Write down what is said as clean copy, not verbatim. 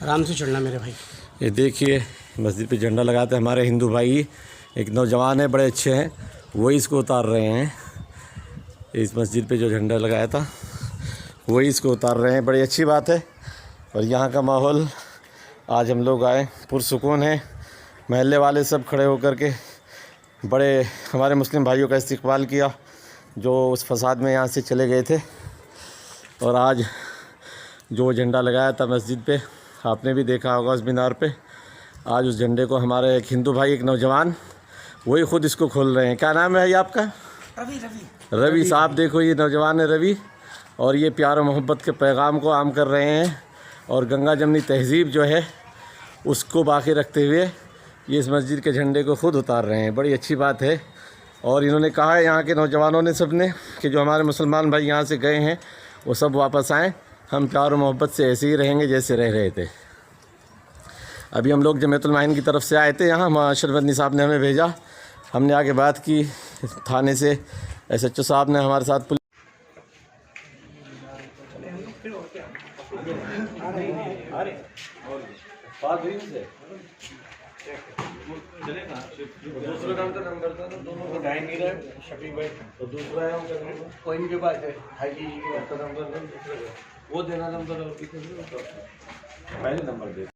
आराम से चढ़ना मेरे भाई। ये देखिए मस्जिद पे झंडा लगाते हमारे हिंदू भाई, एक नौजवान है, बड़े अच्छे हैं, वही इसको उतार रहे हैं। इस मस्जिद पे जो झंडा लगाया था वही इसको उतार रहे हैं, बड़ी अच्छी बात है। और यहाँ का माहौल आज हम लोग आए पुरसुकून है, महल्ले वाले सब खड़े होकर के बड़े हमारे मुस्लिम भाइयों का इस्तकबाल किया जो उस फसाद में यहाँ से चले गए थे। और आज जो झंडा लगाया था मस्जिद पे, आपने भी देखा होगा उस मीनार पे, आज उस झंडे को हमारे एक हिंदू भाई, एक नौजवान, वही ख़ुद इसको खोल रहे हैं। क्या नाम है ये आपका? रवि साहब। देखो ये नौजवान है रवि, और ये प्यार और मोहब्बत के पैगाम को आम कर रहे हैं और गंगा जमनी तहज़ीब जो है उसको बाकी रखते हुए ये इस मस्जिद के झंडे को ख़ुद उतार रहे हैं, बड़ी अच्छी बात है। और इन्होंने कहा है यहाँ के नौजवानों ने, सब ने, कि जो हमारे मुसलमान भाई यहाँ से गए हैं वो सब वापस आएँ, हम प्यार और मोहब्बत से ऐसे ही रहेंगे जैसे रह रहे थे। अभी हम लोग जमीयतुल माहिन की तरफ से आए थे यहाँ, अशरफ बदनी साहब ने हमें भेजा, हमने आके बात की थाने से, SHO साहब ने हमारे साथ दूसरे नाम का नंबर था तो दोनों को ढाई नहीं रहे शफीक भाई, तो दूसरा है कोई इनके पास है हाजी का नंबर नहीं, दूसरे का वो देना नंबर और कितने पहले नंबर दे।